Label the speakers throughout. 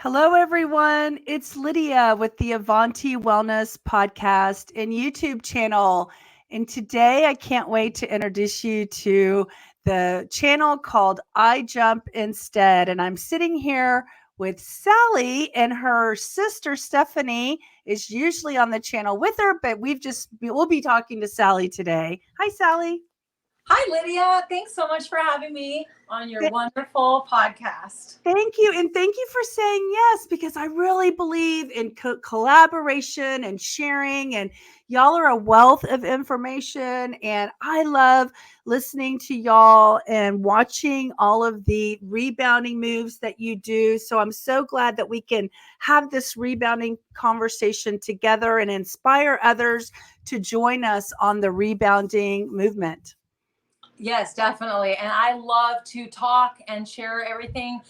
Speaker 1: Hello, everyone. It's Lydia with the Avanti Wellness Podcast and YouTube channel. And today I can't wait to introduce you to the channel called I Jump Instead. And I'm sitting here with Sally, and her sister Stephanie is usually on the channel with her, but we'll be talking to Sally today. Hi, Sally.
Speaker 2: Hi, Lydia. Thanks so much for having me on your wonderful podcast.
Speaker 1: Thank you. And thank you for saying yes, because I really believe in collaboration and sharing. And y'all are a wealth of information. And I love listening to y'all and watching all of the rebounding moves that you do. So I'm so glad that we can have this rebounding conversation together and inspire others to join us on the rebounding movement.
Speaker 2: Yes, definitely. And I love to talk and share everything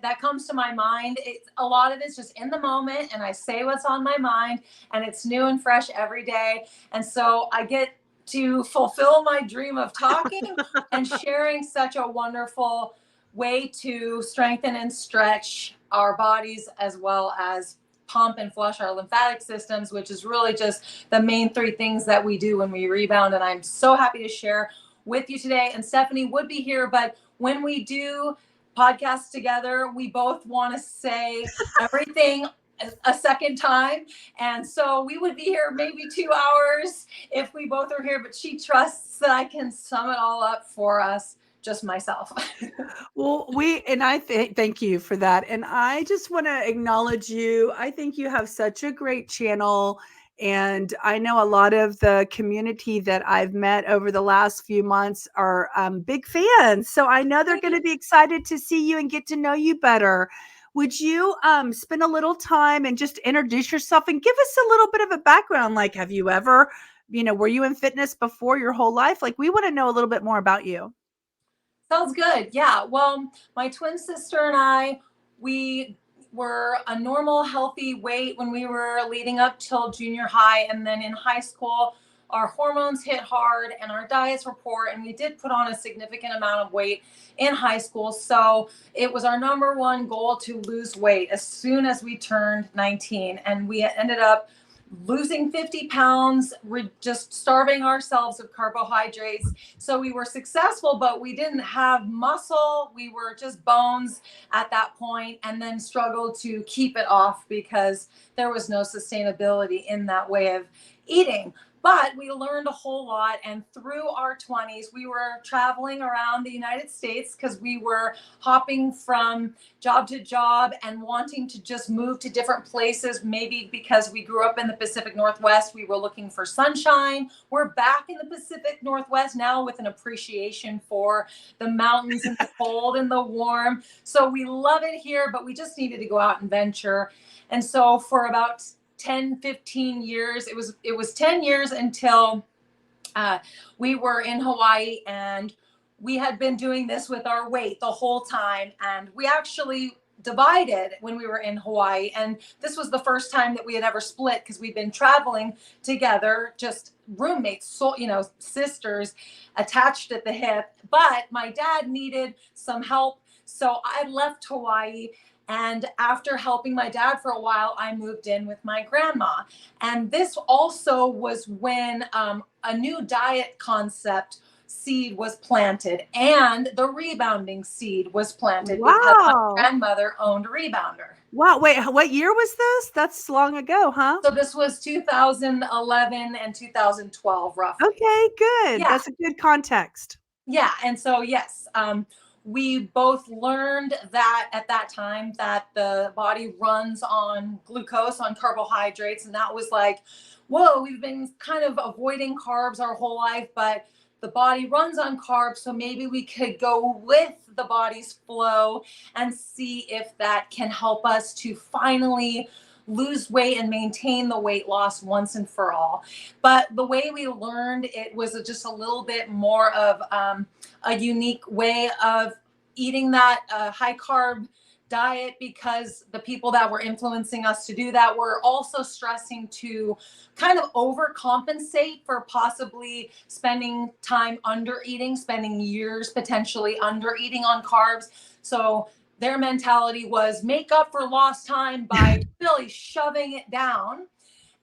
Speaker 2: that comes to my mind. A lot of it's just in the moment, and I say what's on my mind, and it's new and fresh every day. And so I get to fulfill my dream of talking and sharing such a wonderful way to strengthen and stretch our bodies, as well as pump and flush our lymphatic systems, which is really just the main three things that we do when we rebound. And I'm so happy to share with you today. And Stephanie would be here, but when we do podcasts together, we both want to say everything a second time. And so we would be here maybe 2 hours if we both are here, but she trusts that I can sum it all up for us, just myself.
Speaker 1: Well, I thank you for that. And I just want to acknowledge you. I think you have such a great channel. And I know a lot of the community that I've met over the last few months are big fans. So I know they're going to be excited to see you and get to know you better. Would you spend a little time and just introduce yourself and give us a little bit of a background? Like, have you ever, were you in fitness before your whole life? Like, we want to know a little bit more about you.
Speaker 2: Sounds good. Yeah. Well, my twin sister and I, we were a normal, healthy weight when we were leading up till junior high. And then in high school, our hormones hit hard and our diets were poor. And we did put on a significant amount of weight in high school. So it was our number one goal to lose weight as soon as we turned 19. And we ended up losing 50 pounds, we're just starving ourselves of carbohydrates. So we were successful, but we didn't have muscle. We were just bones at that point, and then struggled to keep it off because there was no sustainability in that way of eating. But we learned a whole lot. And through our 20s, we were traveling around the United States because we were hopping from job to job and wanting to just move to different places. Maybe because we grew up in the Pacific Northwest, we were looking for sunshine. We're back in the Pacific Northwest now with an appreciation for the mountains and the cold and the warm. So we love it here, but we just needed to go out and venture. And so for about 10-15 years, it was 10 years until we were in Hawaii, and we had been doing this with our weight the whole time. And we actually divided when we were in Hawaii, and this was the first time that we had ever split, because we'd been traveling together, just roommates, so sisters attached at the hip. But my dad needed some help, so I left Hawaii. And after helping my dad for a while, I moved in with my grandma. And this also was when a new diet concept seed was planted, and the rebounding seed was planted.
Speaker 1: Wow.
Speaker 2: Because my grandmother owned Rebounder.
Speaker 1: Wow. Wait, what year was this? That's long ago, huh?
Speaker 2: So this was 2011 and 2012, roughly.
Speaker 1: Okay, good.
Speaker 2: Yeah.
Speaker 1: That's a good context.
Speaker 2: Yeah. And so, yes, we both learned that at that time that the body runs on glucose, on carbohydrates. And that was like, whoa, we've been kind of avoiding carbs our whole life, but the body runs on carbs. So maybe we could go with the body's flow and see if that can help us to finally lose weight and maintain the weight loss once and for all. But the way we learned it was just a little bit more of a unique way of eating that high carb diet, because the people that were influencing us to do that were also stressing to kind of overcompensate for possibly spending time under eating, spending years potentially under eating on carbs. So their mentality was make up for lost time by really shoving it down.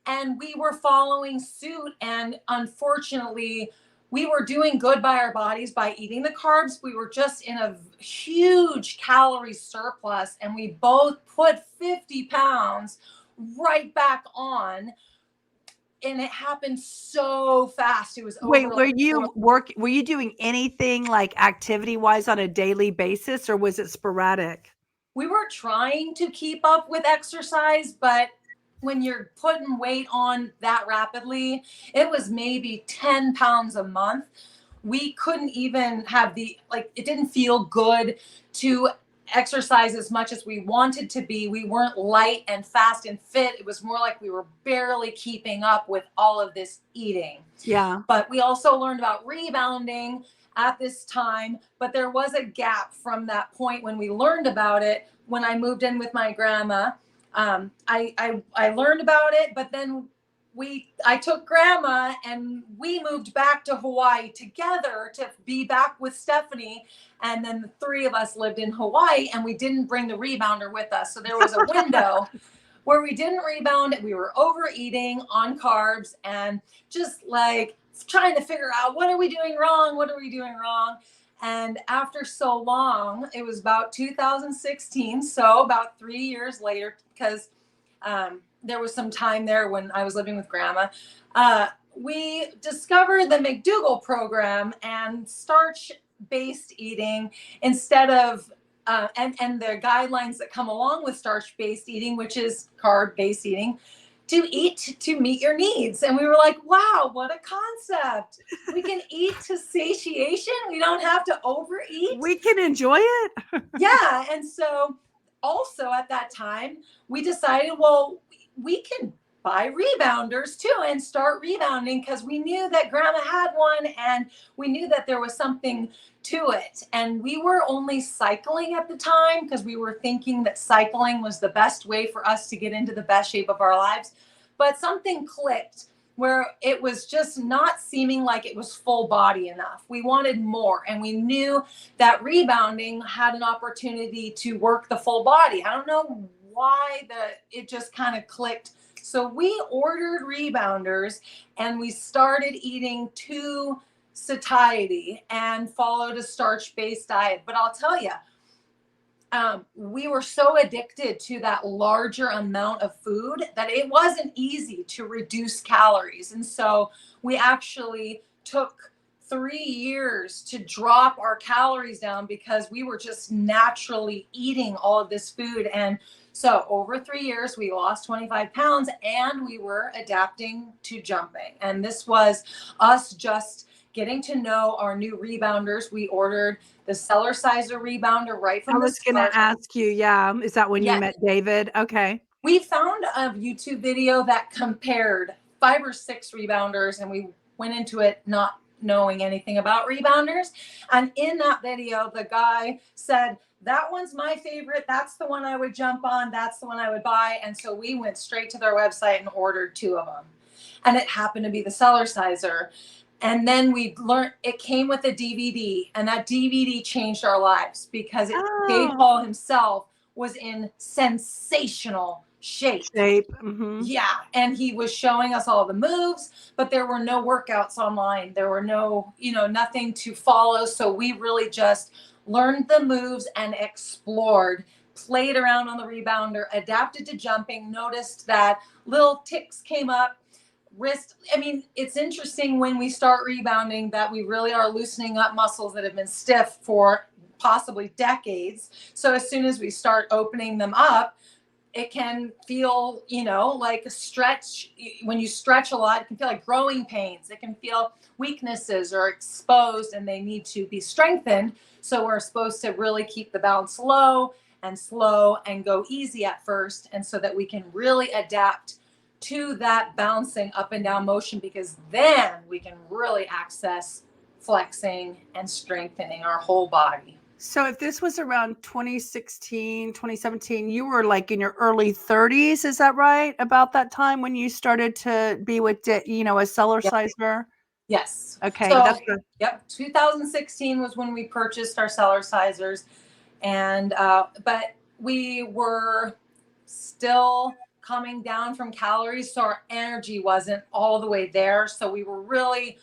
Speaker 2: And we were following suit. And unfortunately, we were doing good by our bodies by eating the carbs. We were just in a huge calorie surplus. And we both put 50 pounds right back on. And it happened so fast. It was
Speaker 1: Wait,
Speaker 2: over.
Speaker 1: were you doing anything like activity wise on a daily basis, or was it sporadic?
Speaker 2: We were trying to keep up with exercise, but when you're putting weight on that rapidly, it was maybe 10 pounds a month. We couldn't even have it didn't feel good to exercise as much as we wanted to be. We weren't light and fast and fit. It was more like we were barely keeping up with all of this eating.
Speaker 1: Yeah.
Speaker 2: But we also learned about rebounding at this time, but there was a gap from that point when we learned about it. When I moved in with my grandma, I learned about it, but then I took grandma and we moved back to Hawaii together to be back with Stephanie. And then the three of us lived in Hawaii and we didn't bring the rebounder with us. So there was a window where we didn't rebound. We were overeating on carbs and just like trying to figure out what are we doing wrong? What are we doing wrong? And after so long, it was about 2016. So about 3 years later, because there was some time there when I was living with grandma, we discovered the McDougall program and starch-based eating instead of, and the guidelines that come along with starch-based eating, which is carb-based eating, to eat to meet your needs. And we were like, wow, what a concept. We can eat to satiation. We don't have to overeat.
Speaker 1: We can enjoy it.
Speaker 2: Yeah. And so also at that time, we decided, well, we can buy rebounders too and start rebounding because we knew that grandma had one and we knew that there was something to it. And we were only cycling at the time because we were thinking that cycling was the best way for us to get into the best shape of our lives. But something clicked where it was just not seeming like it was full body enough. We wanted more. And we knew that rebounding had an opportunity to work the full body. I don't know why it just kind of clicked. So we ordered rebounders and we started eating to satiety and followed a starch-based diet. But I'll tell you, we were so addicted to that larger amount of food that it wasn't easy to reduce calories. And so we actually took 3 years to drop our calories down because we were just naturally eating all of this food. And so over 3 years, we lost 25 pounds and we were adapting to jumping. And this was us just getting to know our new rebounders. We ordered the Cellerciser rebounder right from
Speaker 1: I was going to ask you, is that when you met David? Okay.
Speaker 2: We found a YouTube video that compared 5 or 6 rebounders and we went into it not knowing anything about rebounders. And in that video, the guy said, that one's my favorite. That's the one I would jump on. That's the one I would buy. And so we went straight to their website and ordered 2 of them. And it happened to be the Cellerciser. And then we learned it came with a DVD, and that DVD changed our lives because Dave Paul himself was in sensational shape.
Speaker 1: Mm-hmm.
Speaker 2: Yeah. And he was showing us all the moves, but there were no workouts online. There were no, nothing to follow. So we really just learned the moves and explored, played around on the rebounder, adapted to jumping, noticed that little ticks came up. Wrist. I mean, it's interesting when we start rebounding that we really are loosening up muscles that have been stiff for possibly decades. So as soon as we start opening them up, it can feel, like a stretch. When you stretch a lot, it can feel like growing pains. It can feel weaknesses are exposed and they need to be strengthened. So we're supposed to really keep the bounce low and slow and go easy at first. And so that we can really adapt to that bouncing up and down motion, because then we can really access flexing and strengthening our whole body.
Speaker 1: So if this was around 2016, 2017, you were like in your early 30s, is that right? About that time when you started to be with, a Cellerciser?
Speaker 2: Yes.
Speaker 1: Okay.
Speaker 2: So, 2016 was when we purchased our Cellercisers. And but we were still coming down from calories, so our energy wasn't all the way there. So we were really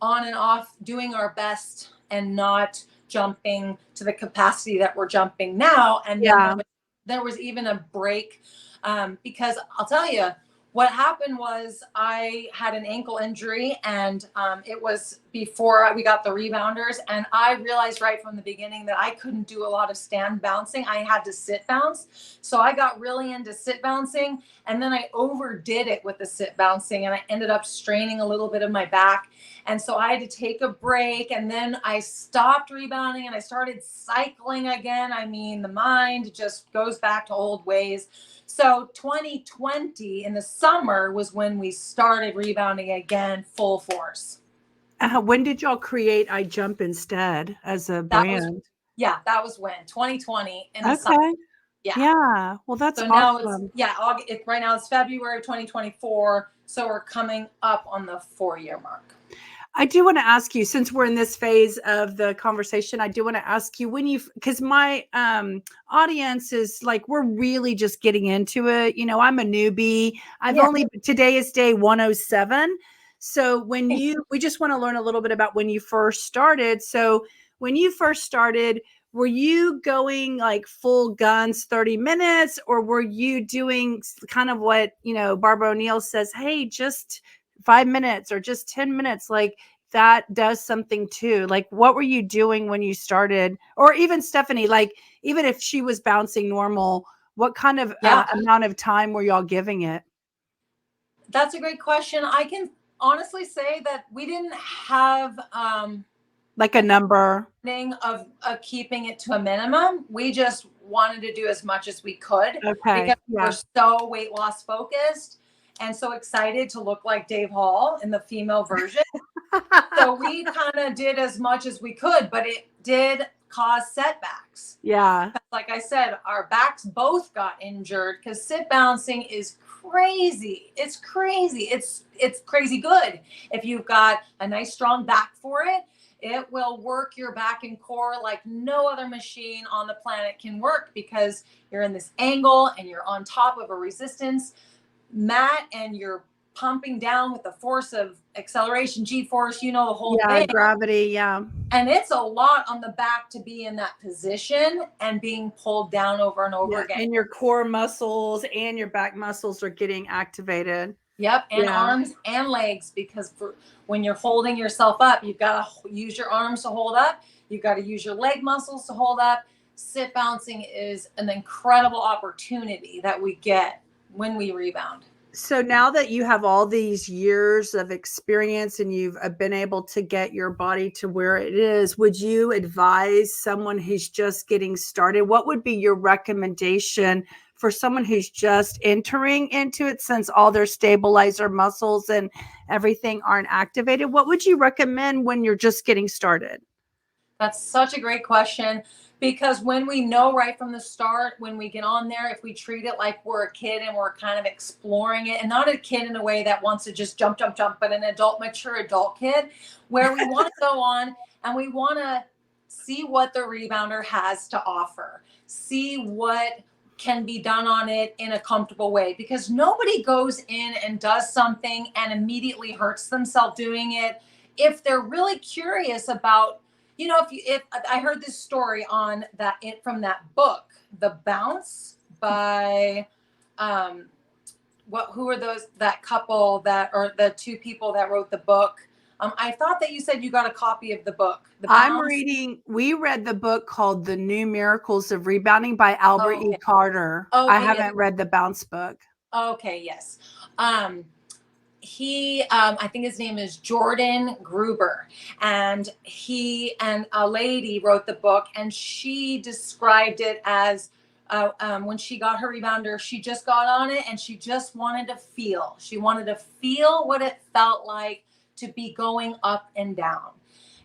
Speaker 2: on and off doing our best and not jumping to the capacity that we're jumping now. And then
Speaker 1: Yeah.
Speaker 2: there was even a break, because I'll tell you what happened was I had an ankle injury, and it was before we got the rebounders. And I realized right from the beginning that I couldn't do a lot of stand bouncing. I had to sit bounce. So I got really into sit bouncing, and then I overdid it with the sit bouncing, and I ended up straining a little bit of my back. And so I had to take a break, and then I stopped rebounding and I started cycling again. I mean, the mind just goes back to old ways. So 2020 in the summer was when we started rebounding again, full force.
Speaker 1: When did y'all create I Jump Instead as a brand?
Speaker 2: That was when 2020 in the summer.
Speaker 1: Okay.
Speaker 2: Yeah.
Speaker 1: Yeah. Well, that's
Speaker 2: So now
Speaker 1: awesome.
Speaker 2: right now it's February of 2024. So we're coming up on the 4-year mark.
Speaker 1: I do want to ask you, since we're in this phase of the conversation, I do want to ask you because my audience is like, we're really just getting into it. You know, I'm a newbie. Today is day 107. So we just want to learn a little bit about when you first started. So when you first started, were you going like full guns 30 minutes, or were you doing kind of what, Barbara O'Neill says, hey, just 5 minutes or just 10 minutes, like that does something too. Like, what were you doing when you started? Or even Stephanie, like, even if she was bouncing normal, what kind of amount of time were y'all giving it?
Speaker 2: That's a great question. I can honestly say that we didn't have
Speaker 1: like a number
Speaker 2: of keeping it to a minimum. We just wanted to do as much as we could, because we're so weight loss focused and so excited to look like Dave Hall in the female version. So we kind of did as much as we could, but it did cause setbacks.
Speaker 1: Yeah.
Speaker 2: Like I said, our backs both got injured because sit bouncing is crazy. It's crazy. It's crazy good. If you've got a nice strong back for it, it will work your back and core like no other machine on the planet can work, because you're in this angle and you're on top of a resistance mat and you're pumping down with the force of acceleration, G-force, the whole thing.
Speaker 1: Gravity, yeah.
Speaker 2: And it's a lot on the back to be in that position and being pulled down over and over again.
Speaker 1: And your core muscles and your back muscles are getting activated.
Speaker 2: Yep, and arms and legs, because when you're holding yourself up, you've got to use your arms to hold up. You've got to use your leg muscles to hold up. Sit bouncing is an incredible opportunity that we get when we rebound.
Speaker 1: So now that you have all these years of experience and you've been able to get your body to where it is, would you advise someone who's just getting started? What would be your recommendation for someone who's just entering into it, since all their stabilizer muscles and everything aren't activated? What would you recommend when you're just getting started?
Speaker 2: That's such a great question, because when we know right from the start, when we get on there, if we treat it like we're a kid and we're kind of exploring it, and not a kid in a way that wants to just jump, but an mature adult kid, where we want to go on and we want to see what the rebounder has to offer, see what can be done on it in a comfortable way, because nobody goes in and does something and immediately hurts themselves doing it. If they're really curious about, if I heard this story on that from that book, The Bounce by, who are that couple or the two people that wrote the book? I thought that you said you got a copy of the book.
Speaker 1: We read the book called The New Miracles of Rebounding by Albert E. Carter. I haven't read the Bounce book.
Speaker 2: Okay, yes. He, I think his name is Jordan Gruber, and he and a lady wrote the book, and she described it as when she got her rebounder, she just got on it and she just wanted to feel. She wanted to feel what it felt like to be going up and down.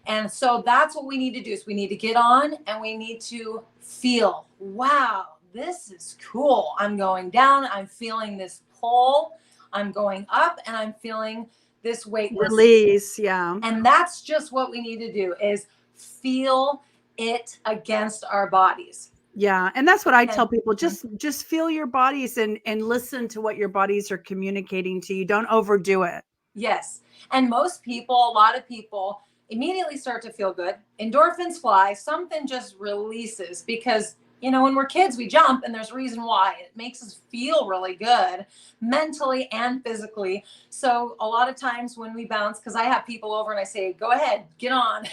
Speaker 2: And so that's what we need to do, is we need to get on and we need to feel, wow, this is cool. I'm going down. I'm feeling this pull. I'm going up and I'm feeling this weight
Speaker 1: release. Yeah.
Speaker 2: And that's just what we need to do, is feel it against our bodies.
Speaker 1: Yeah. And that's what I tell
Speaker 2: And
Speaker 1: people. Just feel your bodies and listen to what your bodies are communicating to you. Don't overdo it.
Speaker 2: yes. And most people, a lot of people immediately start to feel good. Endorphins fly, something just releases because, you know, when we're kids, we jump and there's a reason why. It makes us feel really good mentally and physically. So a lot of times when we bounce, because I have people over and I say, go ahead, get on.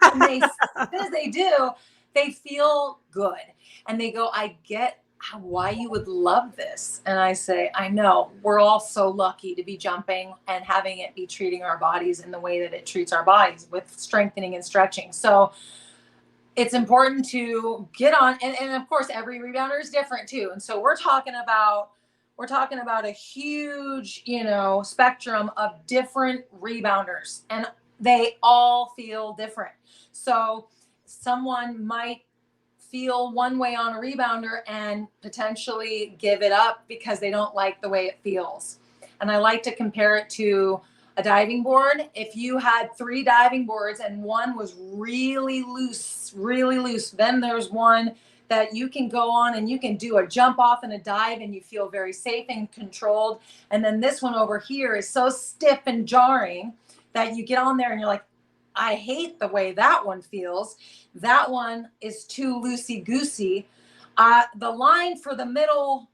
Speaker 2: And they, as soon as they do, they feel good. And they go, I get why you would love this. And I say, I know, we're all so lucky to be jumping and having it be treating our bodies in the way that it treats our bodies with strengthening and stretching. So it's important to get on. And of course, every rebounder is different too. And so we're talking about a huge, you know, spectrum of different rebounders, and they all feel different. So someone might feel one way on a rebounder and potentially give it up because they don't like the way it feels. And I like to compare it to a diving board. If you had 3 diving boards and one was really loose, then there's one that you can go on and you can do a jump off and a dive and you feel very safe and controlled. And then this one over here is so stiff and jarring that you get on there and you're like, I hate the way that one feels. That one is too loosey-goosey. The line for the middle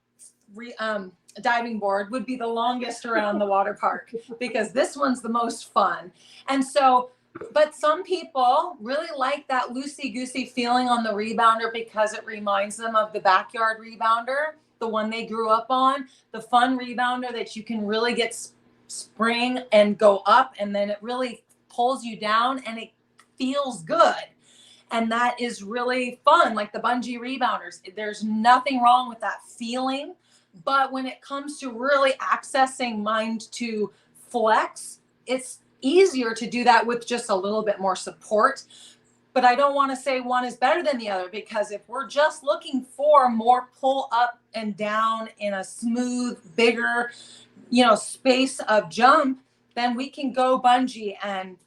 Speaker 2: diving board would be the longest around the water park because this one's the most fun. And so, but some people really like that loosey-goosey feeling on the rebounder because it reminds them of the backyard rebounder, the one they grew up on, the fun rebounder that you can really get spring and go up, and then it really pulls you down and it feels good. And that is really fun, like the bungee rebounders. There's nothing wrong with that feeling. But when it comes to really accessing mind to flex, it's easier to do that with just a little bit more support. But I don't want to say one is better than the other, because if we're just looking for more pull up and down in a smooth, bigger, you know, space of jump, then we can go bungee and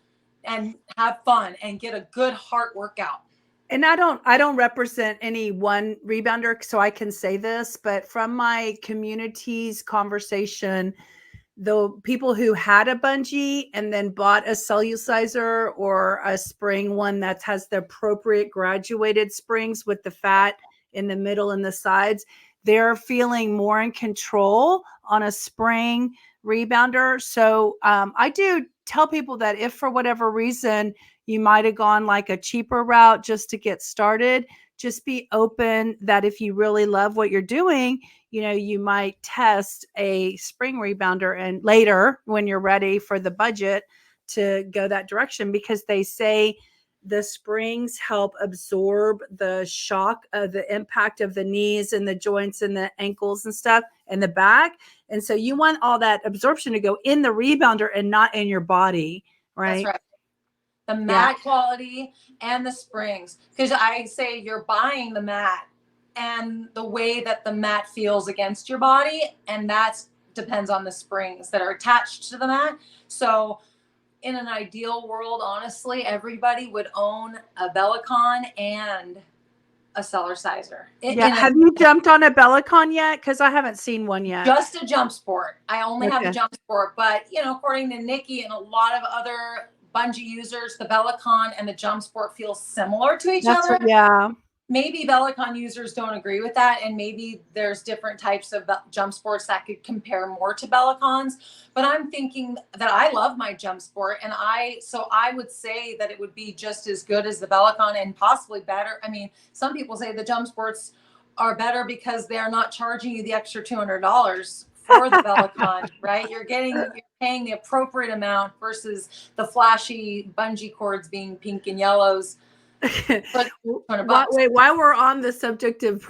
Speaker 2: have fun and get a good heart workout.
Speaker 1: And I don't represent any one rebounder, so I can say this, but from my community's conversation, the people who had a bungee and then bought a Cellerciser or a spring one that has the appropriate graduated springs with the fat in the middle and the sides, they're feeling more in control on a spring rebounder. So I do tell people that if for whatever reason you might have gone like a cheaper route just to get started, just be open that if you really love what you're doing, you know, you might test a spring rebounder and later when you're ready for the budget to go that direction, because they say the springs help absorb the shock of the impact of the knees and the joints and the ankles and stuff and the back. And so you want all that absorption to go in the rebounder and not in your body, right?
Speaker 2: That's right. The mat quality and the springs. Because I say you're buying the mat and the way that the mat feels against your body, and that depends on the springs that are attached to the mat. So in an ideal world, honestly, everybody would own a Bellicon and a Cellerciser.
Speaker 1: Have you jumped on a Bellicon yet? Because I haven't seen one yet.
Speaker 2: Just a jump sport. I only have a jump sport, but you know, according to Nikki and a lot of other bungee users, the Bellicon and the jump sport feel similar to each other. Maybe Bellicon users don't agree with that, and maybe there's different types of jump sports that could compare more to Bellicons. But I'm thinking that I love my jump sport, and so I would say that it would be just as good as the Bellicon and possibly better. I mean, some people say the jump sports are better because they're not charging you the extra $200 for the Bellicon, right? You're paying the appropriate amount versus the flashy bungee cords being pink and yellows.
Speaker 1: Wait, while we're on the subject of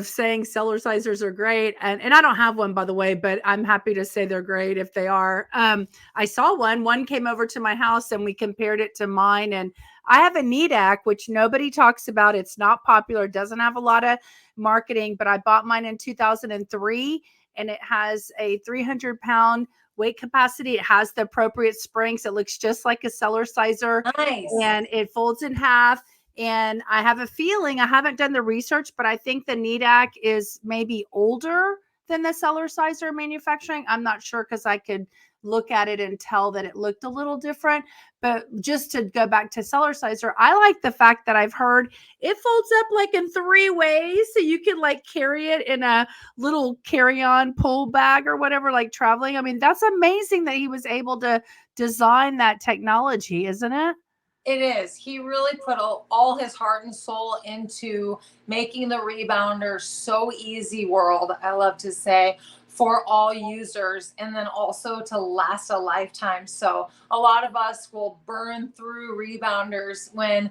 Speaker 1: saying Cellercisers are great, and I don't have one, by the way, but I'm happy to say they're great if they are. I saw one came over to my house and we compared it to mine, and I have a NEDAC, which nobody talks about. It's not popular. It doesn't have a lot of marketing, but I bought mine in 2003 and it has a 300-pound weight capacity. It has the appropriate springs. It looks just like a Cellerciser.
Speaker 2: Nice.
Speaker 1: And it folds in half. And I have a feeling, I haven't done the research, but I think the Needak is maybe older than the Cellerciser manufacturing. I'm not sure because I could look at it and tell that it looked a little different. But just to go back to Cellerciser, I like the fact that I've heard it folds up like in 3 ways. So you can like carry it in a little carry-on pull bag or whatever, like traveling. I mean, that's amazing that he was able to design that technology, isn't it?
Speaker 2: It is. He really put all his heart and soul into making the rebounder so easy world, I love to say, for all users, and then also to last a lifetime. So a lot of us will burn through rebounders when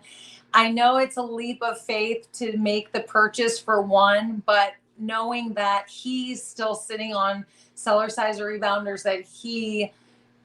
Speaker 2: I know it's a leap of faith to make the purchase for one, but knowing that he's still sitting on Cellerciser rebounders that he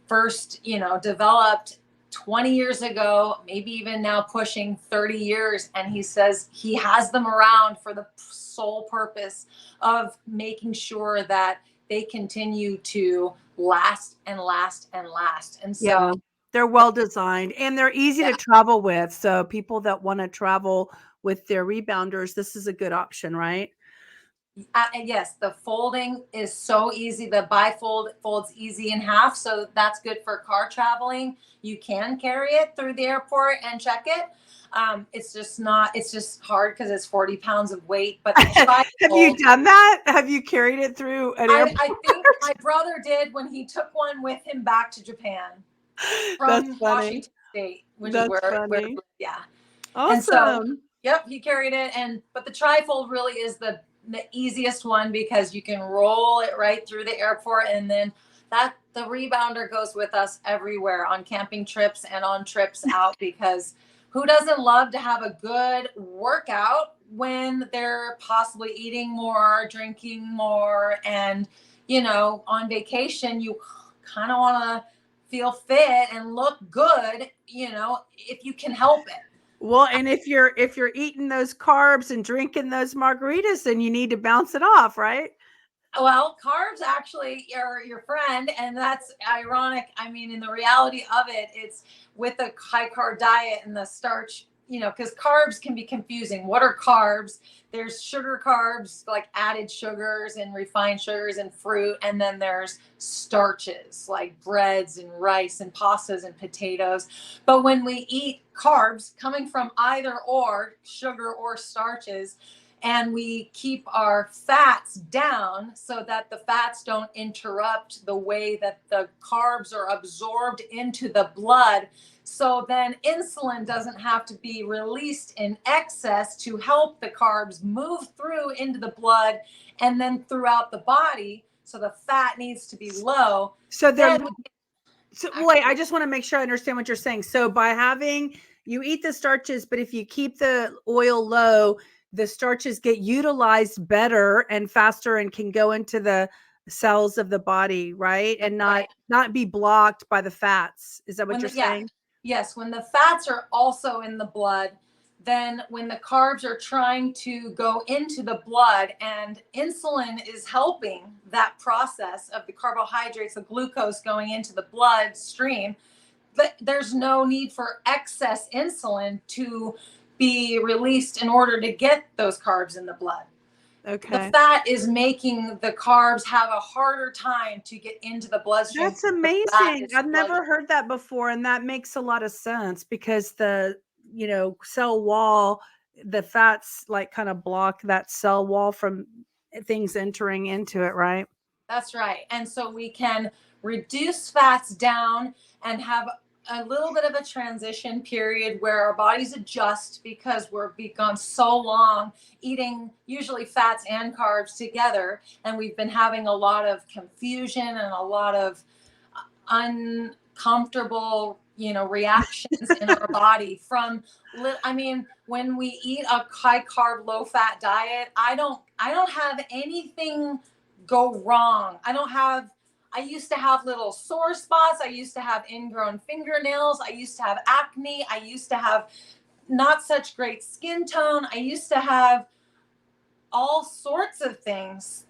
Speaker 2: first, developed 20 years ago, maybe even now pushing 30 years. And he says he has them around for the sole purpose of making sure that they continue to last and last and last. And so,
Speaker 1: Yeah, they're well designed and they're easy
Speaker 2: yeah.
Speaker 1: to travel with. So people that want to travel with their rebounders, this is a good option, right?
Speaker 2: And yes, the folding is so easy. The bifold folds easy in half. So that's good for car traveling. You can carry it through the airport and check it. It's just hard because it's 40 pounds of weight. But the
Speaker 1: Have you done that? Have you carried it through an airport?
Speaker 2: I think my brother did when he took one with him back to Japan
Speaker 1: That's
Speaker 2: from
Speaker 1: funny.
Speaker 2: Washington State, which is
Speaker 1: That's
Speaker 2: where
Speaker 1: funny.
Speaker 2: yeah. And so,
Speaker 1: Awesome.
Speaker 2: yep, he carried it. But the trifold really is the easiest one because you can roll it right through the airport, and then the rebounder goes with us everywhere on camping trips and on trips out, because who doesn't love to have a good workout when they're possibly eating more, drinking more, and on vacation you kind of want to feel fit and look good, if you can help it.
Speaker 1: Well, and if you're eating those carbs and drinking those margaritas, then you need to bounce it off, right?
Speaker 2: Well, carbs actually are your friend, and that's ironic. I mean, in the reality of it, it's with a high carb diet and the starch, because carbs can be confusing. What are carbs? There's sugar carbs, like added sugars and refined sugars and fruit, and then there's starches like breads and rice and pastas and potatoes. But when we eat carbs coming from either or sugar or starches, and we keep our fats down so that the fats don't interrupt the way that the carbs are absorbed into the blood. So then insulin doesn't have to be released in excess to help the carbs move through into the blood and then throughout the body. So the fat needs to be low.
Speaker 1: So wait, I just want to make sure I understand what you're saying. So by having you eat the starches, but if you keep the oil low, the starches get utilized better and faster and can go into the cells of the body, right? And not be blocked by the fats. Is that what you're saying?
Speaker 2: Yes, when the fats are also in the blood, then when the carbs are trying to go into the blood and insulin is helping that process of the carbohydrates, the glucose going into the bloodstream, there's no need for excess insulin to be released in order to get those carbs in the blood.
Speaker 1: Okay.
Speaker 2: The fat is making the carbs have a harder time to get into the bloodstream.
Speaker 1: That's amazing. I've never heard that before. And that makes a lot of sense because the, cell wall, the fats like kind of block that cell wall from things entering into it, right?
Speaker 2: That's right. And so we can reduce fats down and have a little bit of a transition period where our bodies adjust, because we've gone so long eating usually fats and carbs together, and we've been having a lot of confusion and a lot of uncomfortable reactions in our body from when we eat a high carb low fat diet, I don't have anything go wrong. I used to have little sore spots. I used to have ingrown fingernails. I used to have acne. I used to have not such great skin tone. I used to have all sorts of things.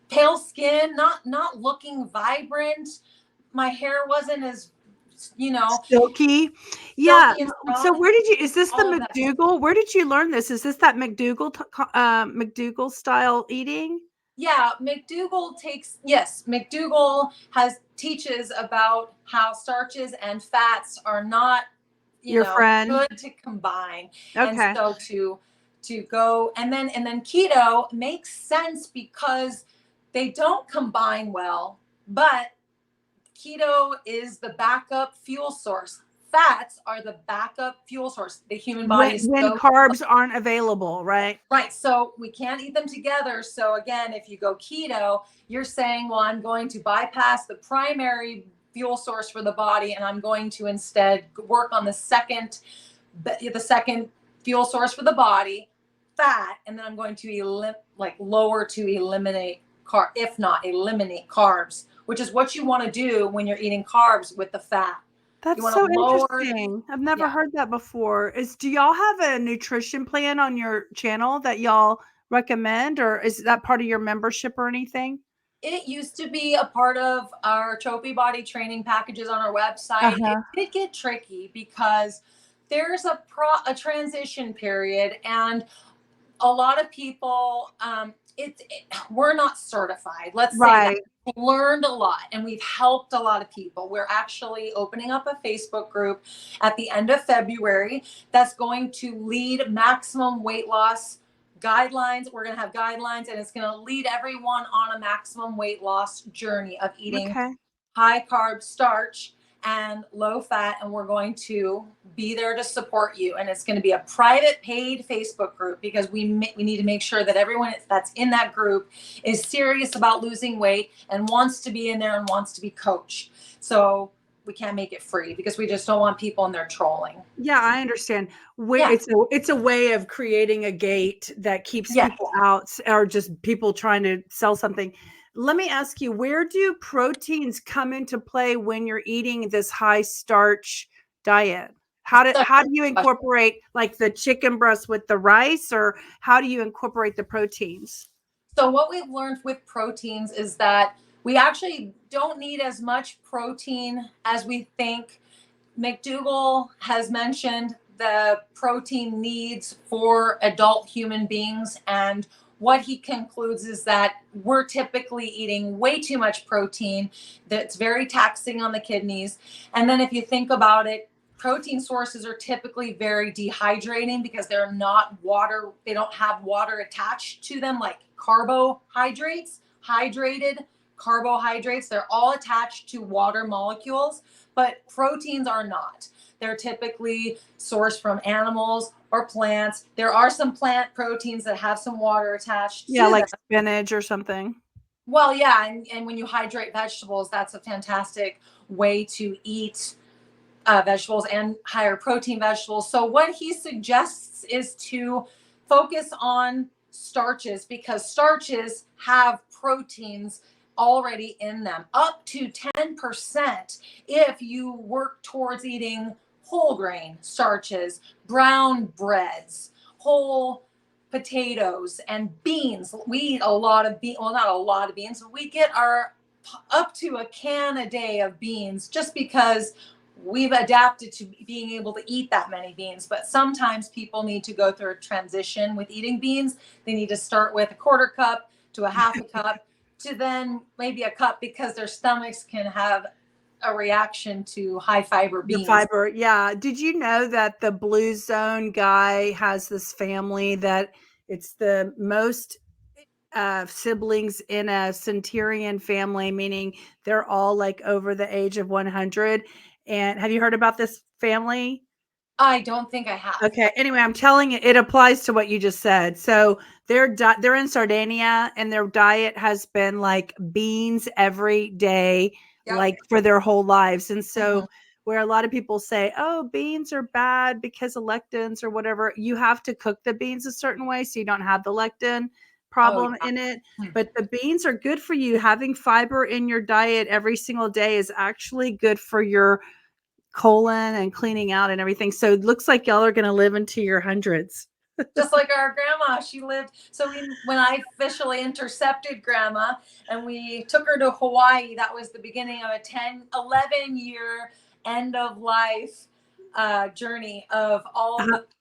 Speaker 2: Pale skin, not looking vibrant. My hair wasn't as
Speaker 1: Silky. Yeah.
Speaker 2: silky and
Speaker 1: So
Speaker 2: strong,
Speaker 1: where did you, is this the
Speaker 2: all of that.
Speaker 1: McDougall? Where did you learn this? Is this that McDougall style eating?
Speaker 2: Yeah, McDougall has teaches about how starches and fats are not,
Speaker 1: Your friend?
Speaker 2: good to combine. And
Speaker 1: Okay.
Speaker 2: so to go and then keto makes sense because they don't combine well, but keto is the backup fuel source. Fats are the backup fuel source. The human body is
Speaker 1: When
Speaker 2: so
Speaker 1: carbs aren't available, right?
Speaker 2: right. So we can't eat them together. So again, if you go keto, you're saying, well, I'm going to bypass the primary fuel source for the body, and I'm going to instead work on the second fuel source for the body, fat, and then I'm going to lower to eliminate if not eliminate carbs, which is what you want to do when you're eating carbs with the fat. You
Speaker 1: That's
Speaker 2: want
Speaker 1: so
Speaker 2: to lower,
Speaker 1: interesting. I've never
Speaker 2: yeah.
Speaker 1: heard that before. Do y'all have a nutrition plan on your channel that y'all recommend, or is that part of your membership or anything?
Speaker 2: It used to be a part of our trophy body training packages on our website. It
Speaker 1: Uh-huh.
Speaker 2: did get tricky because there's a transition period, and a lot of people, we're not certified. Let's say that.
Speaker 1: Right.
Speaker 2: We've learned a lot and we've helped a lot of people. We're actually opening up a Facebook group at the end of February that's going to lead maximum weight loss guidelines. We're going to have guidelines, and it's going to lead everyone on a maximum weight loss journey of eating
Speaker 1: Okay.
Speaker 2: high carb starch and low fat, and we're going to be there to support you. And it's going to be a private paid Facebook group because we need to make sure that everyone that's in that group is serious about losing weight and wants to be in there and wants to be coached. So we can't make it free because we just don't want people in there trolling.
Speaker 1: Yeah, I understand.
Speaker 2: Yeah.
Speaker 1: It's a way of creating a gate that keeps
Speaker 2: Yes.
Speaker 1: people out, or just people trying to sell something. Let me ask you, where do proteins come into play when you're eating this high starch diet? How do you incorporate like the chicken breast with the rice, or how do you incorporate the proteins?
Speaker 2: So what we've learned with proteins is that we actually don't need as much protein as we think. McDougall has mentioned the protein needs for adult human beings, and what he concludes is that we're typically eating way too much protein that's very taxing on the kidneys. And then if you think about it, protein sources are typically very dehydrating because they don't have water attached to them, like carbohydrates, hydrated carbohydrates. They're all attached to water molecules, but proteins are not. They're typically sourced from animals or plants. There are some plant proteins that have some water attached to
Speaker 1: Yeah, like
Speaker 2: them.
Speaker 1: spinach or something.
Speaker 2: Well, yeah, and when you hydrate vegetables, that's a fantastic way to eat vegetables and higher protein vegetables. So what he suggests is to focus on starches because starches have proteins already in them, up to 10% if you work towards eating whole grain starches, brown breads, whole potatoes, and beans. We eat a lot of beans, well, not a lot of beans, but we get our up to a can a day of beans just because we've adapted to being able to eat that many beans. But sometimes people need to go through a transition with eating beans. They need to start with a quarter cup to a half a cup to then maybe a cup because their stomachs can have a reaction to high fiber
Speaker 1: The
Speaker 2: beans.
Speaker 1: fiber, yeah. Did you know that the Blue Zone guy has this family that it's the most siblings in a centurion family, meaning they're all like over the age of 100. And have you heard about this family?
Speaker 2: I don't think I have.
Speaker 1: Okay. Anyway, I'm telling you, it applies to what you just said. So they're in Sardinia, and their diet has been like beans every day,
Speaker 2: Yep.
Speaker 1: like for their whole lives. And so,
Speaker 2: Mhm.
Speaker 1: where a lot of people say, "Oh, beans are bad because of lectins or whatever," you have to cook the beans a certain way so you don't have the lectin
Speaker 2: Oh,
Speaker 1: problem
Speaker 2: yeah.
Speaker 1: in it. But the beans are good for you. Having fiber in your diet every single day is actually good for your colon and cleaning out and everything. So it looks like y'all are going to live into your hundreds.
Speaker 2: Just like our grandma, she lived. So when I officially intercepted grandma and we took her to Hawaii, that was the beginning of a 11 year end of life journey of all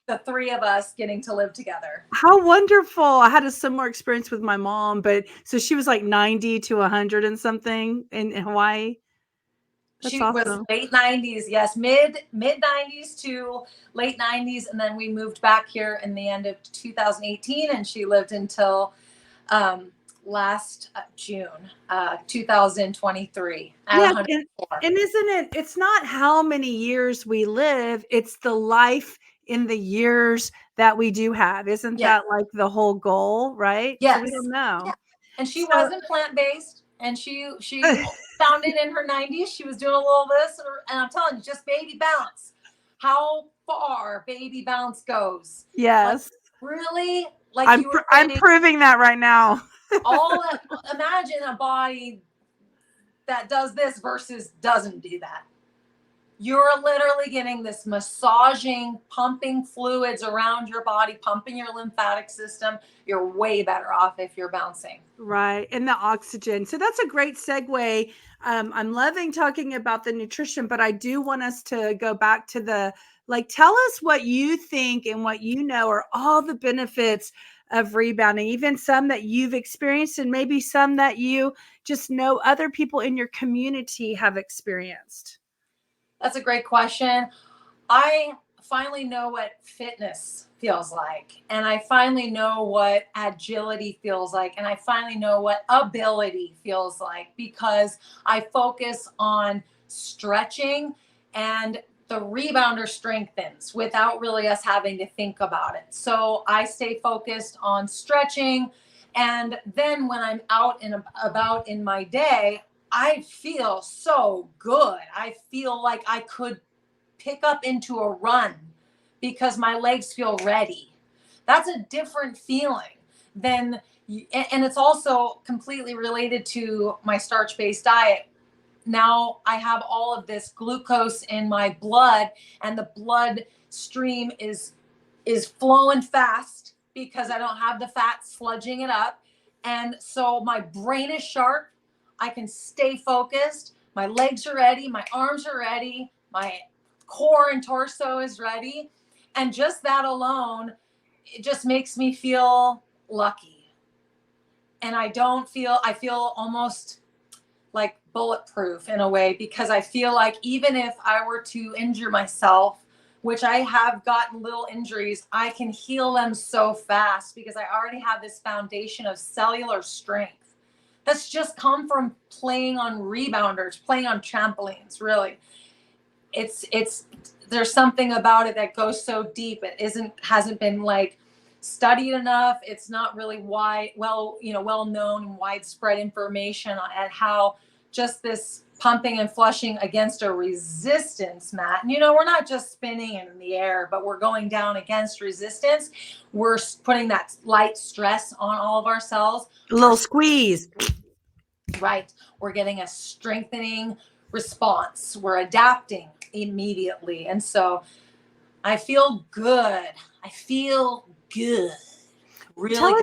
Speaker 2: the three of us getting to live together.
Speaker 1: How wonderful. I had a similar experience with my mom, but so she was like 90 to 100 and something in Hawaii. That's
Speaker 2: She was
Speaker 1: awesome.
Speaker 2: late 90s, yes, mid 90s to late 90s, and then we moved back here in the end of 2018, and she lived until last June 2023 at
Speaker 1: Yeah,
Speaker 2: 104.
Speaker 1: and isn't it? It's not how many years we live; it's the life in the years that we do have. Isn't
Speaker 2: Yes.
Speaker 1: that like the whole goal, right?
Speaker 2: Yes.
Speaker 1: So we don't know.
Speaker 2: Yeah. And she
Speaker 1: So-
Speaker 2: wasn't plant-based, and she found it in her 90s. She was doing a little this, and I'm telling you, just baby bounce. How far baby bounce goes.
Speaker 1: Yes.
Speaker 2: Like, really? Like
Speaker 1: I'm proving that right now.
Speaker 2: all that, imagine a body that does this versus doesn't do that. You're literally getting this massaging, pumping fluids around your body, pumping your lymphatic system. You're way better off if you're bouncing.
Speaker 1: Right. And the oxygen. So that's a great segue. I'm loving talking about the nutrition, but I do want us to go back to tell us what you think and what you know are all the benefits of rebounding, even some that you've experienced and maybe some that you just know other people in your community have experienced.
Speaker 2: That's a great question. I finally know what fitness feels like, and I finally know what agility feels like, and I finally know what ability feels like, because I focus on stretching, and the rebounder strengthens without really us having to think about it. So I stay focused on stretching, and then when I'm out and about in my day, I feel so good. I feel like I could pick up into a run because my legs feel ready. That's a different feeling than, and it's also completely related to my starch-based diet. Now I have all of this glucose in my blood, and the blood stream is flowing fast because I don't have the fat sludging it up. And so my brain is sharp. I can stay focused. My legs are ready. My arms are ready. My core and torso is ready. And just that alone, it just makes me feel lucky. And I feel almost like bulletproof in a way, because I feel like even if I were to injure myself, which I have gotten little injuries, I can heal them so fast because I already have this foundation of cellular strength that's just come from playing on rebounders, playing on trampolines. Really, it's there's something about it that goes so deep. It hasn't been like studied enough. It's not really well known and widespread information at how just this pumping and flushing against a resistance mat. And, we're not just spinning in the air, but we're going down against resistance. We're putting that light stress on all of our cells.
Speaker 1: A little squeeze.
Speaker 2: Right. We're getting a strengthening response. We're adapting immediately. And so I feel good. Really.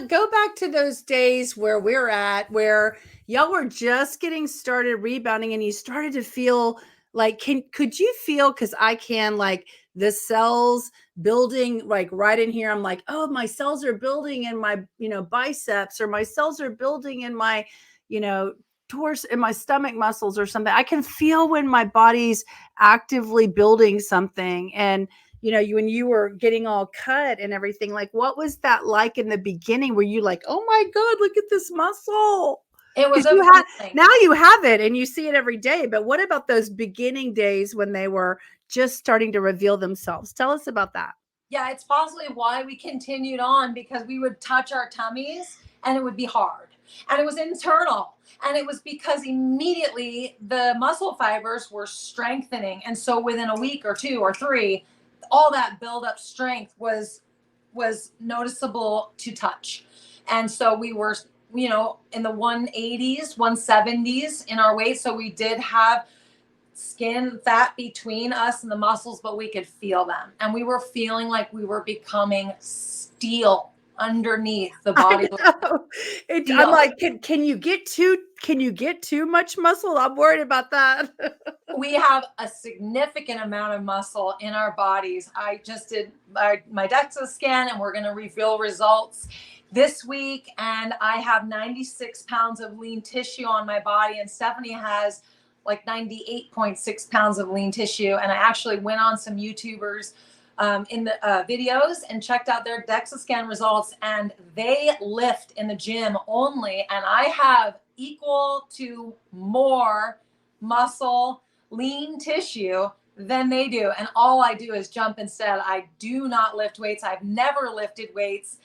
Speaker 1: Go back to those days where we're at, where y'all were just getting started rebounding and you started to feel like, could you feel, because I can, like the cells building, like right in here. I'm like, oh, my cells are building in my, biceps, or my cells are building in my, torso, in my stomach muscles or something. I can feel when my body's actively building something. And when you were getting all cut and everything, like, what was that like in the beginning? Were you like, oh my God, look at this muscle?
Speaker 2: It was
Speaker 1: now you have it and you see it every day. But what about those beginning days when they were just starting to reveal themselves? Tell us about that.
Speaker 2: Yeah, it's possibly why we continued on, because we would touch our tummies and it would be hard. And it was internal. And it was because immediately the muscle fibers were strengthening. And so within a week or 2 or 3, all that buildup strength was noticeable to touch. And so we were, in the 180s, 170s in our weight. So we did have skin fat between us and the muscles, but we could feel them. And we were feeling like we were becoming steel. underneath the
Speaker 1: I
Speaker 2: body.
Speaker 1: know. I'm like, can you get too much muscle? I'm worried about that.
Speaker 2: We have a significant amount of muscle in our bodies. I just did my DEXA scan, and we're going to reveal results this week. And I have 96 pounds of lean tissue on my body, and Stephanie has like 98.6 pounds of lean tissue. And I actually went on some YouTubers in the videos and checked out their DEXA scan results, and they lift in the gym only. And I have equal to more muscle, lean tissue than they do. And all I do is jump instead. I do not lift weights. I've never lifted weights.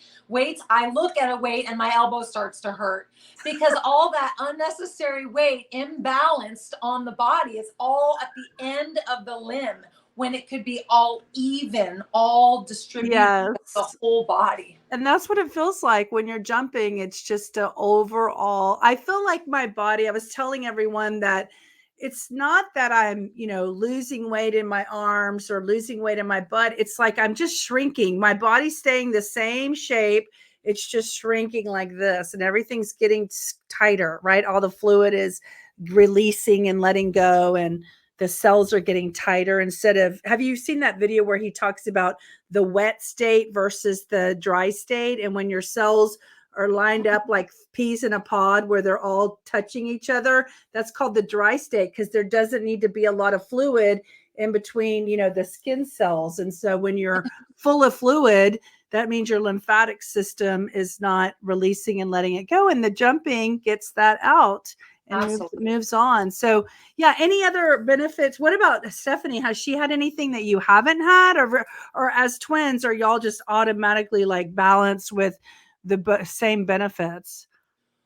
Speaker 2: I look at a weight and my elbow starts to hurt because all that unnecessary weight imbalanced on the body is all at the end of the limb when it could be all even, all distributed the whole body.
Speaker 1: And that's what it feels like when you're jumping. It's just an overall, I feel like my body, I was telling everyone that it's not that I'm, losing weight in my arms or losing weight in my butt. It's like I'm just shrinking. My body's staying the same shape. It's just shrinking like this, and everything's getting tighter, right? All the fluid is releasing and letting go, and the cells are getting tighter instead of, have you seen that video where he talks about the wet state versus the dry state? And when your cells are lined up like peas in a pod where they're all touching each other, that's called the dry state, because there doesn't need to be a lot of fluid in between, the skin cells. And so when you're full of fluid, that means your lymphatic system is not releasing and letting it go. And the jumping gets that out and moves on. So yeah, any other benefits? What about Stephanie? Has she had anything that you haven't had, or as twins, are y'all just automatically like balanced with the same benefits?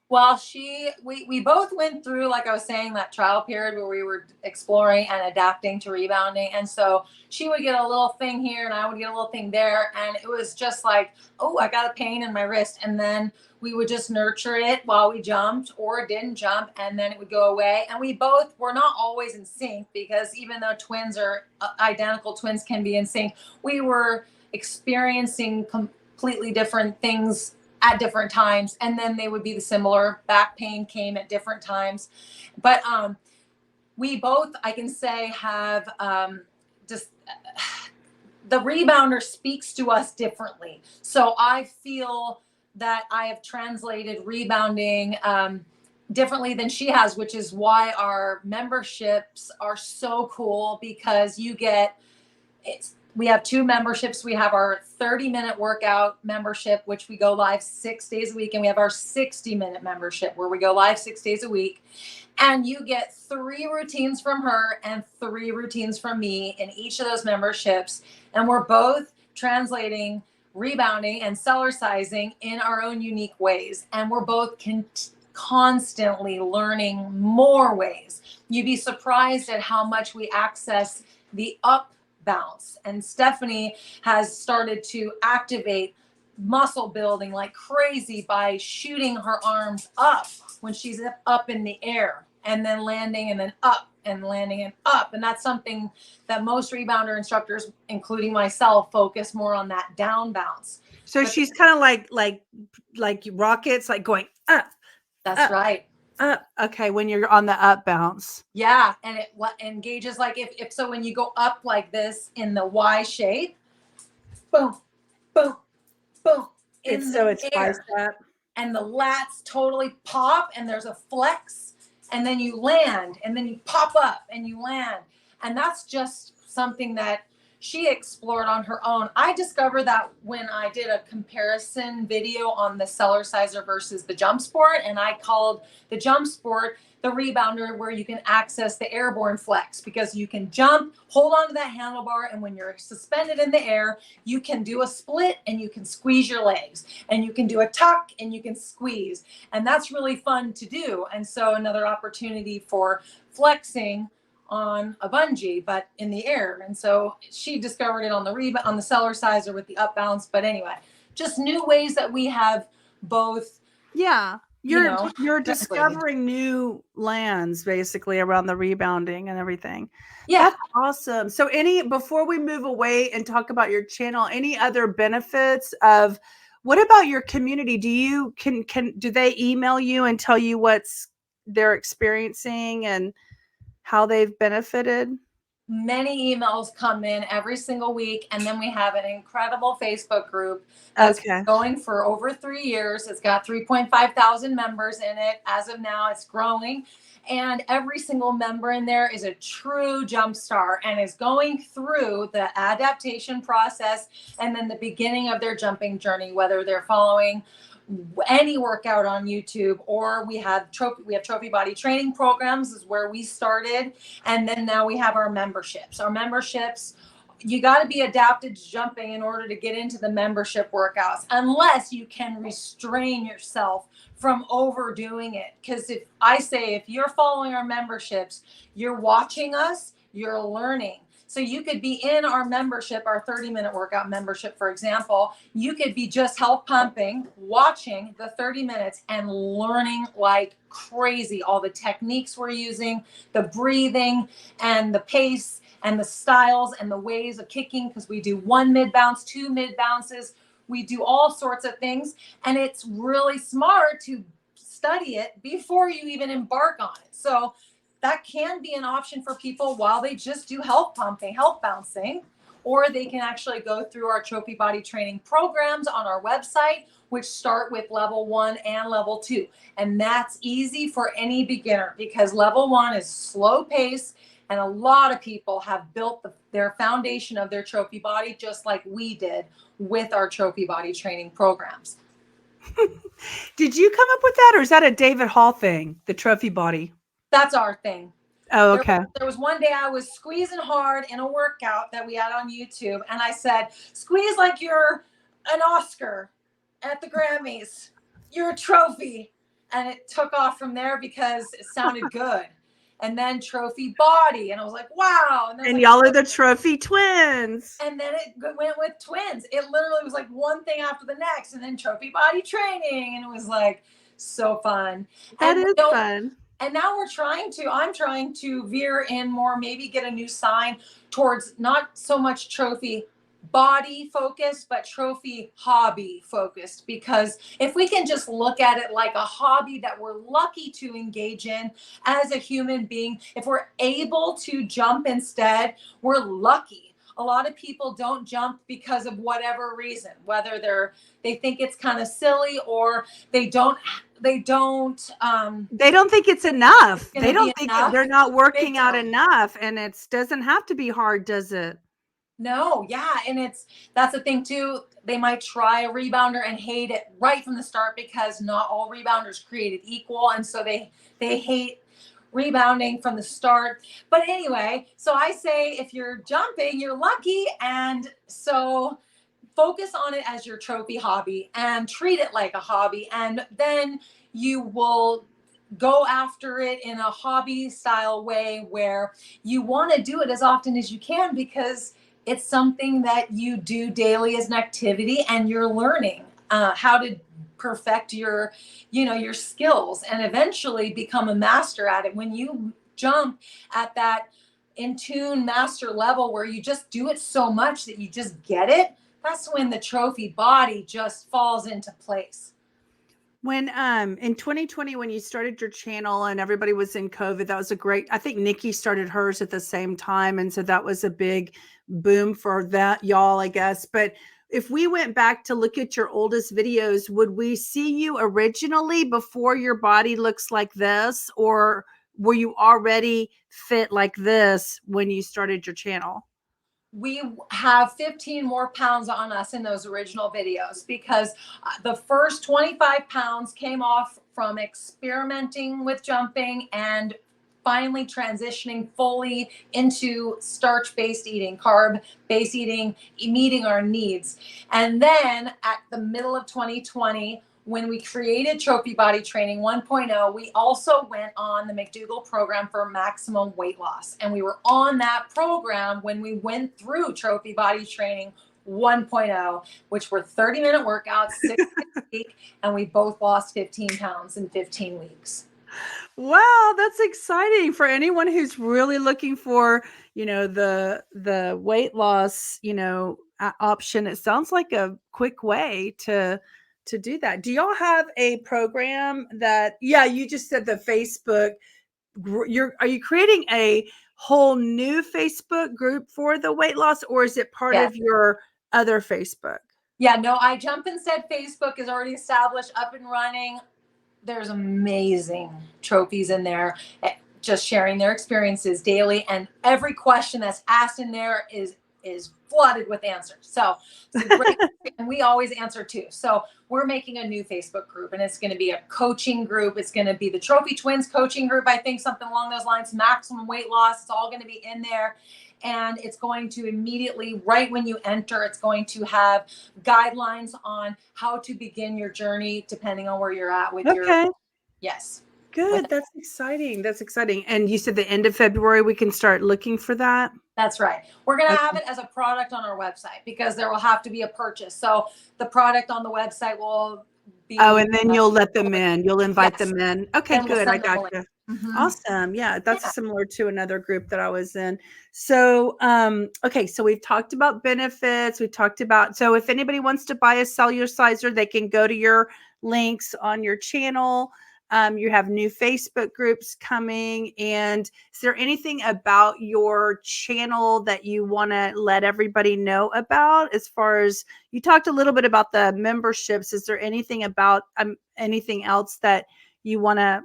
Speaker 2: Well, we both went through, like I was saying, that trial period where we were exploring and adapting to rebounding. And so she would get a little thing here and I would get a little thing there. And it was just like, oh, I got a pain in my wrist. And then we would just nurture it while we jumped or didn't jump, and then it would go away. And we both were not always in sync, because even though twins are identical, twins can be in sync. We were experiencing completely different things at different times, and then they would be the similar. Back pain came at different times, but we both, I can say, have just the rebounder speaks to us differently. So I feel that I have translated rebounding differently than she has, which is why our memberships are so cool, because we have two memberships. We have our 30-minute workout membership, which we go live 6 days a week. And we have our 60-minute membership where we go live 6 days a week. And you get 3 routines from her and 3 routines from me in each of those memberships. And we're both translating rebounding and cellercising in our own unique ways. And we're both constantly learning more ways. You'd be surprised at how much we access the up bounce. And Stephanie has started to activate muscle building like crazy by shooting her arms up when she's up in the air, and then landing, and then up and landing and up. And that's something that most rebounder instructors, including myself, focus more on, that down bounce.
Speaker 1: So she's kind of like rockets, like going up.
Speaker 2: That's right.
Speaker 1: Okay, when you're on the up bounce.
Speaker 2: Yeah, and it engages, like if so, when you go up like this in the Y shape, boom, boom, boom.
Speaker 1: It's bicep.
Speaker 2: And the lats totally pop, and there's a flex, and then you land, and then you pop up and you land. And that's just something that she explored on her own. I discovered that when I did a comparison video on the Cellerciser versus the Jump Sport, and I called the Jump Sport the rebounder, where you can access the airborne flex, because you can jump, hold on to that handlebar, and when you're suspended in the air, you can do a split and you can squeeze your legs, and you can do a tuck and you can squeeze, and that's really fun to do. And so another opportunity for flexing on a bungee, but in the air. And so she discovered it on the Cellerciser with the up bounce. But anyway, just new ways that we have both.
Speaker 1: Yeah. You're discovering new lands basically around the rebounding and everything.
Speaker 2: Yeah.
Speaker 1: That's awesome. So before we move away and talk about your channel, any other benefits of What about your community? Do you do they email you and tell you what's they're experiencing and how they've benefited?
Speaker 2: Many emails come in every single week, and then we have an incredible Facebook group that's
Speaker 1: Okay.
Speaker 2: going for over 3 years. It's got 3.5 thousand members in it as of now. It's growing, and every single member in there is a true jump star and is going through the adaptation process and then the beginning of their jumping journey, whether they're following any workout on YouTube, or we have trophy body training programs is where we started, and then now we have our memberships. Our memberships, you got to be adapted to jumping in order to get into the membership workouts, unless you can restrain yourself from overdoing it. Because if you're following our memberships, you're watching us, you're learning. So you could be in our membership, our 30-minute workout membership, for example. You could be just health pumping, watching the 30 minutes and learning like crazy all the techniques we're using, the breathing and the pace and the styles and the ways of kicking, because we do 1 mid bounce, 2 mid bounces. We do all sorts of things. And it's really smart to study it before you even embark on it. So that can be an option for people while they just do health pumping, health bouncing, or they can actually go through our trophy body training programs on our website, which start with level 1 and level 2. And that's easy for any beginner, because level 1 is slow pace. And a lot of people have built their foundation of their trophy body just like we did with our trophy body training programs.
Speaker 1: Did you come up with that, or is that a David Hall thing, the trophy body?
Speaker 2: That's our thing.
Speaker 1: Oh, okay.
Speaker 2: There was one day I was squeezing hard in a workout that we had on YouTube, and I said, squeeze like you're an Oscar at the Grammys. You're a trophy. And it took off from there because it sounded good. And then trophy body. And I was like, wow.
Speaker 1: And y'all are the trophy twins.
Speaker 2: And then it went with twins. It literally was like one thing after the next. And then trophy body training. And it was like so fun.
Speaker 1: That is fun.
Speaker 2: And now I'm trying to veer in more, maybe get a new sign towards not so much trophy body focused, but trophy hobby focused. Because if we can just look at it like a hobby that we're lucky to engage in as a human being, if we're able to jump instead, we're lucky. A lot of people don't jump because of whatever reason, whether they think it's kind of silly, or they don't
Speaker 1: think it's enough. They don't think
Speaker 2: enough.
Speaker 1: They're not working out enough, and it doesn't have to be hard, does it?
Speaker 2: No, yeah. And that's the thing too. They might try a rebounder and hate it right from the start, because not all rebounders created equal. And so they hate rebounding from the start. But anyway, so I say, if you're jumping, you're lucky. And so focus on it as your trophy hobby and treat it like a hobby. And then you will go after it in a hobby style way, where you want to do it as often as you can, because it's something that you do daily as an activity, and you're learning how to perfect your skills and eventually become a master at it. When you jump at that in tune master level, where you just do it so much that you just get it, that's when the trophy body just falls into place.
Speaker 1: When in 2020, when you started your channel and everybody was in COVID, that was I think Nikki started hers at the same time. And so that was a big boom for that, y'all, I guess. But if we went back to look at your oldest videos, would we see you originally before your body looks like this? Or were you already fit like this when you started your channel?
Speaker 2: We have 15 more pounds on us in those original videos, because the first 25 pounds came off from experimenting with jumping and finally transitioning fully into starch-based eating, carb-based eating, meeting our needs. And then at the middle of 2020, when we created Trophy Body Training 1.0, we also went on the McDougall program for maximum weight loss. And we were on that program when we went through Trophy Body Training 1.0, which were 30-minute workouts, 6 days a week, and we both lost 15 pounds in 15 weeks.
Speaker 1: Wow, that's exciting for anyone who's really looking for, the weight loss, option. It sounds like a quick way to do that. Do y'all have a program that, yeah, you just said the Facebook, are you creating a whole new Facebook group for the weight loss, or is it part
Speaker 2: Yeah.
Speaker 1: of your other Facebook?
Speaker 2: Yeah, no, I Jump Instead Facebook is already established, up and running. There's amazing trophies in there, just sharing their experiences daily, and every question that's asked in there is flooded with answers. So it's a great, and we always answer too. So we're making a new Facebook group, and it's going to be a coaching group. It's going to be the Trophy Twins coaching group, I think, something along those lines. Maximum weight loss. It's all going to be in there. And it's going to immediately, right when you enter, it's going to have guidelines on how to begin your journey, depending on where you're at with
Speaker 1: Okay.
Speaker 2: Yes.
Speaker 1: Good. That's exciting. That's exciting. And you said the end of February, we can start looking for that?
Speaker 2: That's right. We're going to have it as a product on our website because there will have to be a purchase. So the product on the website will be.
Speaker 1: Oh, and then you'll let them in. You'll invite them in. Okay,
Speaker 2: And we'll
Speaker 1: good. I
Speaker 2: send them a
Speaker 1: gotcha.
Speaker 2: link. Mhm.
Speaker 1: Awesome. Yeah, that's
Speaker 2: Yeah.
Speaker 1: similar to another group that I was in. So, okay, so we've talked about benefits. We've talked about, so if anybody wants to buy a Cellerciser, they can go to your links on your channel. You have new Facebook groups coming. And is there anything about your channel that you want to let everybody know about? As far as you talked a little bit about the memberships, is there anything about anything else that you want to,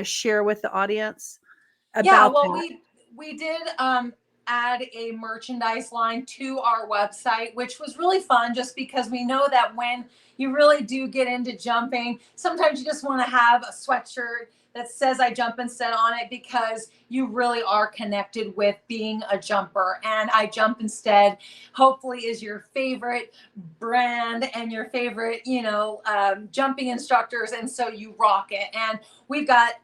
Speaker 1: share with the audience about
Speaker 2: Yeah, well,
Speaker 1: that?
Speaker 2: we did add a merchandise line to our website, which was really fun just because we know that when you really do get into jumping, sometimes you just want to have a sweatshirt that says I Jump Instead on it because you really are connected with being a jumper. And I Jump Instead hopefully is your favorite brand and your favorite, jumping instructors. And so you rock it. And we've got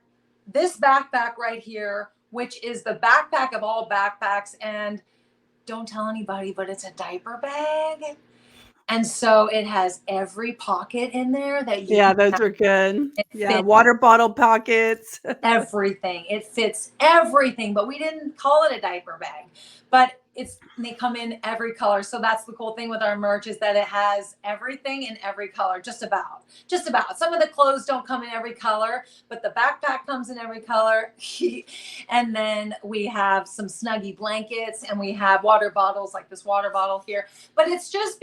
Speaker 2: this backpack right here, which is the backpack of all backpacks. And don't tell anybody, but it's a diaper bag. And so it has every pocket in there that you
Speaker 1: Yeah,
Speaker 2: can
Speaker 1: those
Speaker 2: have.
Speaker 1: are good.
Speaker 2: It
Speaker 1: Yeah,
Speaker 2: fits
Speaker 1: water bottle pockets.
Speaker 2: everything. It fits everything, but we didn't call it a diaper bag. But they come in every color. So that's the cool thing with our merch is that it has everything in every color, just about. Just about. Some of the clothes don't come in every color, but the backpack comes in every color. And then we have some Snuggie blankets and we have water bottles like this water bottle here. But it's just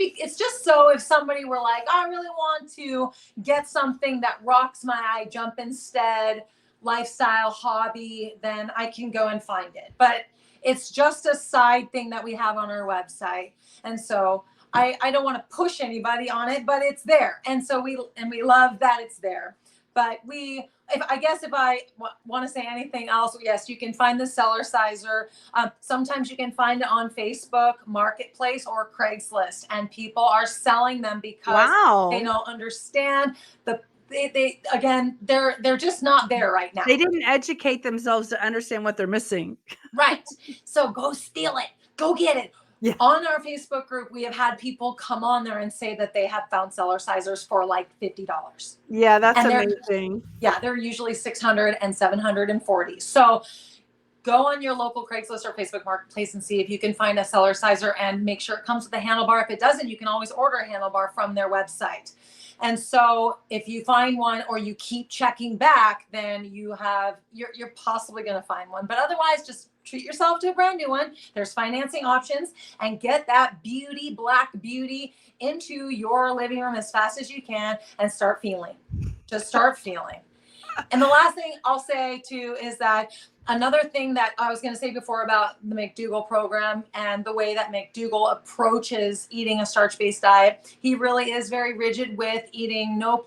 Speaker 2: so if somebody were like, I really want to get something that rocks my I Jump Instead lifestyle hobby, then I can go and find it. But it's just a side thing that we have on our website. And so I don't want to push anybody on it, but it's there. And so we love that it's there. But if I want to say anything else, yes, you can find the Cellerciser. Sometimes you can find it on Facebook Marketplace or Craigslist, and people are selling them because they don't understand they're just not there right now.
Speaker 1: They didn't educate themselves to understand what they're missing.
Speaker 2: Right. So go steal it. Go get it. Yeah. On our Facebook group, we have had people come on there and say that they have found Cellercisers for like $50.
Speaker 1: Yeah, that's amazing.
Speaker 2: They're usually 600 and 740. So go on your local Craigslist or Facebook Marketplace and see if you can find a Cellerciser and make sure it comes with a handlebar. If it doesn't, you can always order a handlebar from their website. And so if you find one or you keep checking back, then you're possibly going to find one. But otherwise, just treat yourself to a brand new one. There's financing options, and get that black beauty into your living room as fast as you can and start feeling. Just start feeling. And the last thing I'll say too is that another thing that I was going to say before about the McDougall program and the way that McDougall approaches eating a starch-based diet, he really is very rigid with eating no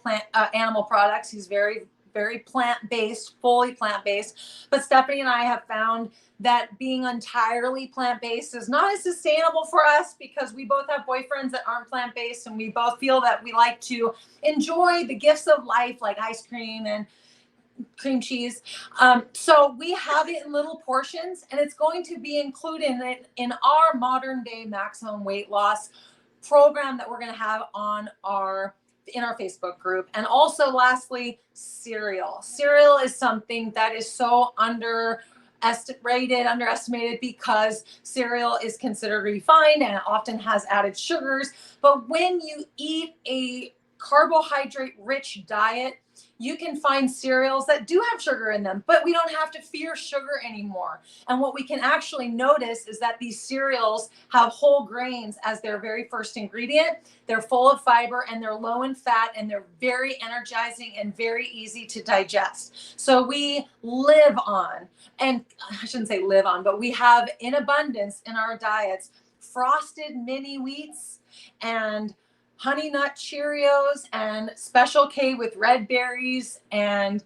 Speaker 2: animal products. He's very, very plant-based, fully plant-based. But Stephanie and I have found that being entirely plant-based is not as sustainable for us because we both have boyfriends that aren't plant-based, and we both feel that we like to enjoy the gifts of life like ice cream and cream cheese. So we have it in little portions, and it's going to be included in our modern day maximum weight loss program that we're going to have in our Facebook group. And also lastly, cereal. Cereal is something that is so underestimated, because cereal is considered refined and it often has added sugars. But when you eat a carbohydrate rich diet, you can find cereals that do have sugar in them, but we don't have to fear sugar anymore. And what we can actually notice is that these cereals have whole grains as their very first ingredient. They're full of fiber and they're low in fat, and they're very energizing and very easy to digest. So we live on, and I shouldn't say live on, but we have in abundance in our diets frosted mini wheats and Honey Nut Cheerios and Special K with red berries and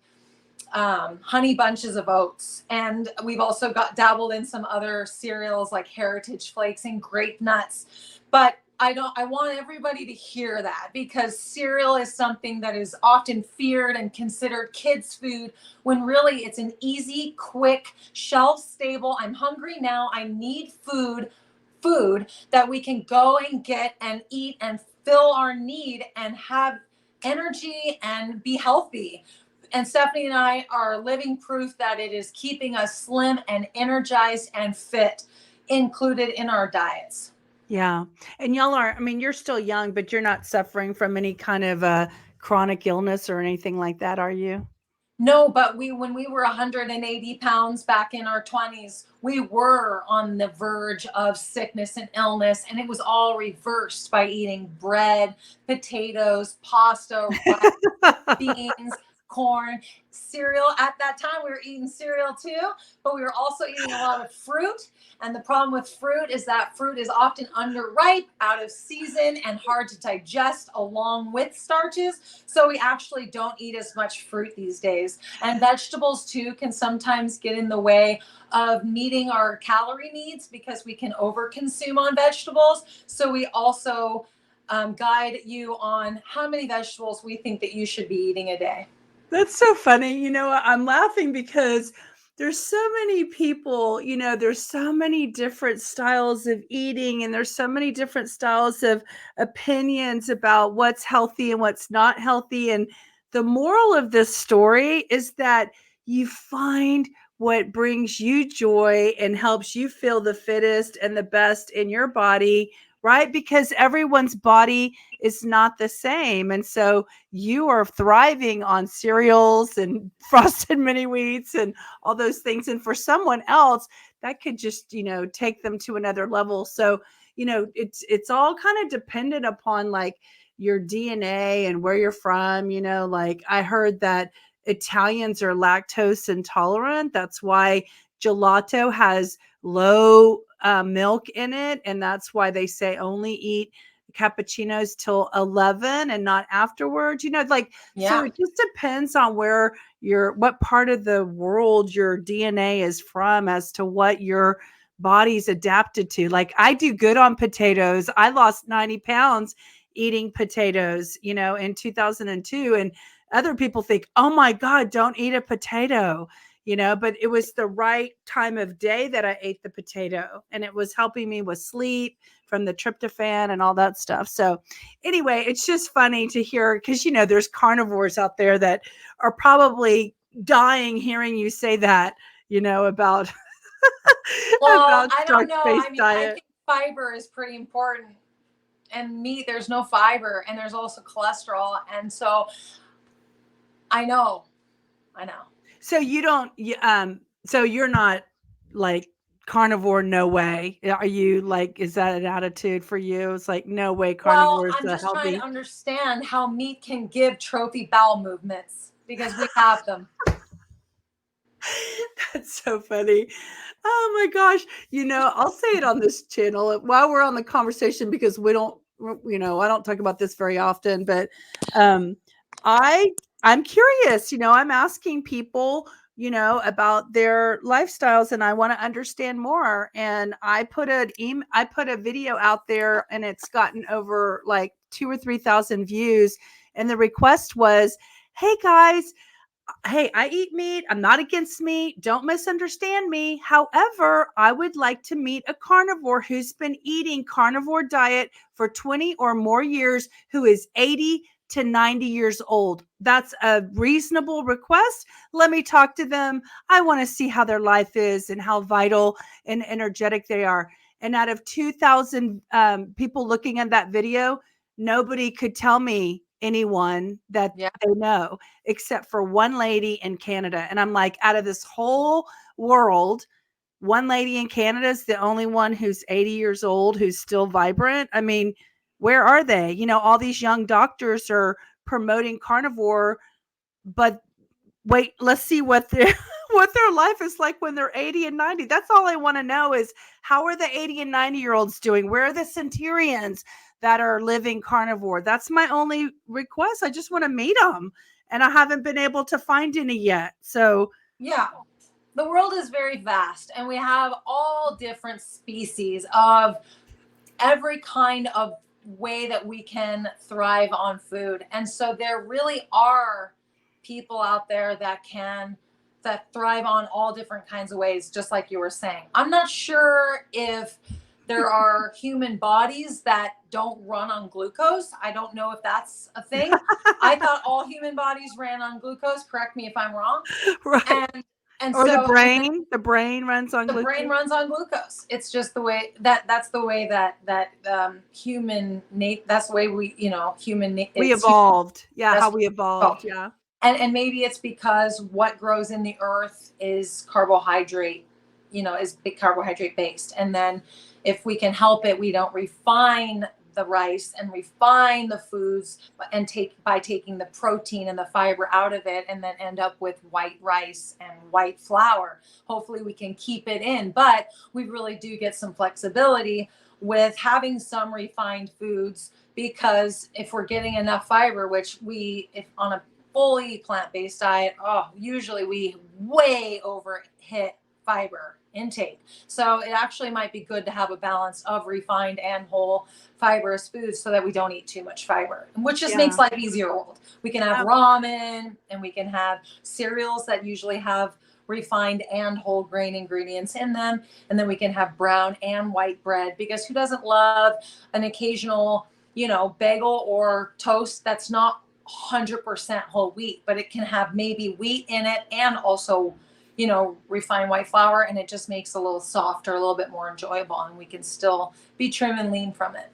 Speaker 2: honey bunches of oats. And we've also dabbled in some other cereals like Heritage Flakes and Grape Nuts. But I want everybody to hear that, because cereal is something that is often feared and considered kids' food, when really it's an easy, quick, shelf-stable, I'm hungry now, I need food that we can go and get and eat and fill our need and have energy and be healthy. And Stephanie and I are living proof that it is keeping us slim and energized and fit, included in our diets.
Speaker 1: Yeah. And y'all are, I mean, you're still young, but you're not suffering from any kind of chronic illness or anything like that, are you?
Speaker 2: No, but when we were 180 pounds back in our 20s, we were on the verge of sickness and illness, and it was all reversed by eating bread, potatoes, pasta, rice, beans, corn, cereal. At that time, we were eating cereal too, but we were also eating a lot of fruit. And the problem with fruit is that fruit is often underripe, out of season, and hard to digest along with starches. So we actually don't eat as much fruit these days. And vegetables too can sometimes get in the way of meeting our calorie needs, because we can overconsume on vegetables. So we also guide you on how many vegetables we think that you should be eating a day.
Speaker 1: That's so funny. I'm laughing because there's so many people, there's so many different styles of eating, and there's so many different styles of opinions about what's healthy and what's not healthy. And the moral of this story is that you find what brings you joy and helps you feel the fittest and the best in your body, right? Because everyone's body is not the same. And so you are thriving on cereals and frosted mini wheats and all those things. And for someone else, that could just, take them to another level. So, it's all kind of dependent upon like your DNA and where you're from. Like I heard that Italians are lactose intolerant. That's why gelato has low milk in it. And that's why they say only eat cappuccinos till 11 and not afterwards, so it just depends on what part of the world your DNA is from as to what your body's adapted to. Like I do good on potatoes. I lost 90 pounds eating potatoes, in 2002. And other people think, oh my God, don't eat a potato. But it was the right time of day that I ate the potato, and it was helping me with sleep from the tryptophan and all that stuff. So anyway, it's just funny to hear, because, there's carnivores out there that are probably dying hearing you say that, about,
Speaker 2: well, I don't know.
Speaker 1: starch-based diet.
Speaker 2: I think fiber is pretty important, and meat, there's no fiber, and there's also cholesterol. And so I know.
Speaker 1: So you don't, so you're not like carnivore, no way. Are you like, is that an attitude for you? It's like, no way carnivore is
Speaker 2: I'm just trying
Speaker 1: healthy.
Speaker 2: to understand how meat can give trophy bowel movements, because we have them.
Speaker 1: That's so funny. Oh my gosh. I'll say it on this channel while we're on the conversation, because I don't talk about this very often, but I'm curious, I'm asking people, about their lifestyles, and I want to understand more. And I put a video out there, and it's gotten over like 2,000 or 3,000 views. And the request was, hey guys, hey, I eat meat. I'm not against meat. Don't misunderstand me. However, I would like to meet a carnivore who's been eating carnivore diet for 20 or more years, who is 80 to 90 years old. That's a reasonable request. Let me talk to them. I want to see how their life is and how vital and energetic they are. And out of 2,000 people looking at that video, nobody could tell me anyone that
Speaker 2: Yeah.
Speaker 1: they know except for one lady in Canada. And I'm like, out of this whole world, one lady in Canada is the only one who's 80 years old, who's still vibrant. I mean, where are they? You know, all these young doctors are promoting carnivore, but wait, let's see what their what their life is like when they're 80 and 90. That's all I want to know is, how are the 80 and 90-year-olds doing? Where are the centurions that are living carnivore? That's my only request. I just want to meet them, and I haven't been able to find any yet. So,
Speaker 2: yeah. The world is very vast, and we have all different species of every kind of way that we can thrive on food. And so there really are people out there that thrive on all different kinds of ways, just like you were saying. I'm not sure if there are human bodies that don't run on glucose. I don't know if that's a thing. I thought all human bodies ran on glucose. Correct me if I'm wrong.
Speaker 1: right.
Speaker 2: And
Speaker 1: Or
Speaker 2: so
Speaker 1: the brain runs on
Speaker 2: the
Speaker 1: glucose.
Speaker 2: brain runs on glucose. It's just the way that's the way that that's the way we,
Speaker 1: We evolved. Yeah, how we
Speaker 2: Oh,
Speaker 1: evolved. Yeah.
Speaker 2: and maybe it's because what grows in the earth is carbohydrate, is big carbohydrate based. And then if we can help it, we don't refine the rice and refine the foods and by taking the protein and the fiber out of it, and then end up with white rice and white flour. Hopefully we can keep it in, but we really do get some flexibility with having some refined foods, because if we're getting enough fiber, which if on a fully plant-based diet, usually we way over hit fiber intake. So it actually might be good to have a balance of refined and whole fibrous foods so that we don't eat too much fiber, which just makes life easier. We can have ramen, and we can have cereals that usually have refined and whole grain ingredients in them. And then we can have brown and white bread, because who doesn't love an occasional, bagel or toast that's not 100% whole wheat, but it can have maybe wheat in it and also, refined white flour, and it just makes it a little softer, a little bit more enjoyable, and we can still be trim and lean from it.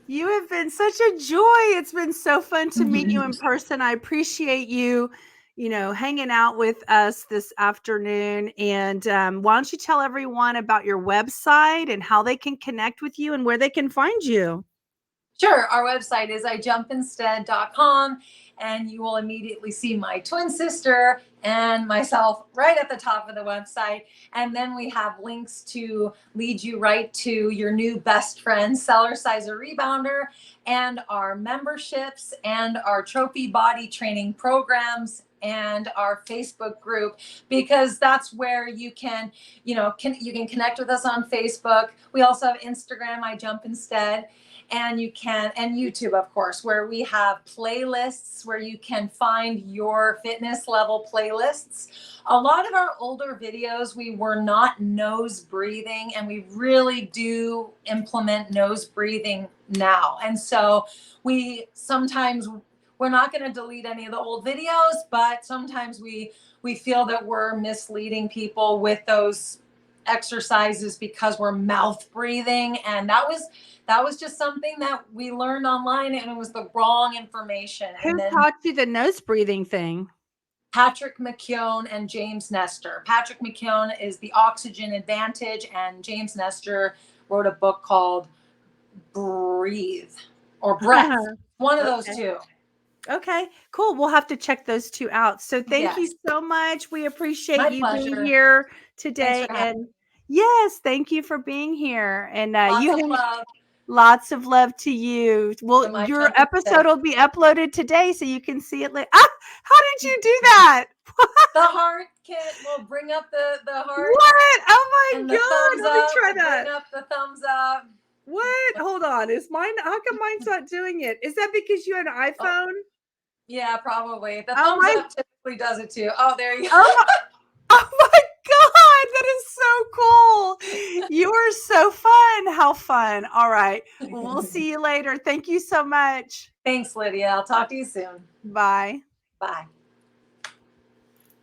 Speaker 1: You have been such a joy. It's been so fun to meet you in person. I appreciate you, hanging out with us this afternoon. And why don't you tell everyone about your website and how they can connect with you and where they can find you?
Speaker 2: Sure. Our website is ijumpinstead.com, and you will immediately see my twin sister and myself right at the top of the website. And then we have links to lead you right to your new best friend, Cellerciser Rebounder, and our memberships and our trophy body training programs and our Facebook group, because that's where you can, you can connect with us on Facebook. We also have Instagram, iJumpInstead. And YouTube, of course, where we have playlists where you can find your fitness level playlists. A lot of our older videos, we were not nose breathing, and we really do implement nose breathing now. And so we're not going to delete any of the old videos, but sometimes we feel that we're misleading people with those exercises because we're mouth breathing. And that was just something that we learned online, and it was the wrong information.
Speaker 1: Who
Speaker 2: And then
Speaker 1: taught you the nose breathing thing?
Speaker 2: Patrick McKeown and James Nestor. Patrick McKeown is The Oxygen Advantage, and James Nestor wrote a book called Breathe or Breath. One of those two.
Speaker 1: Okay, cool. We'll have to check those two out. So thank you so much. We appreciate you being here today. And yes, thank you for being here. And lots of love to you. Well, your episode will be uploaded today, so you can see it later. How did you do that?
Speaker 2: The heart kit will bring up the heart.
Speaker 1: What? Oh my God. Let me try that.
Speaker 2: Bring up the thumbs up.
Speaker 1: What? Hold on. Is mine? How come mine's not doing it? Is that because you have an iPhone?
Speaker 2: Yeah, probably. The thumbs up typically does it too. Oh, there you go.
Speaker 1: Oh my God, that is so cool. You are so fun. How fun. All right. Well, we'll see you later. Thank you so much.
Speaker 2: Thanks, Lydia. I'll talk to you soon.
Speaker 1: Bye.
Speaker 2: Bye.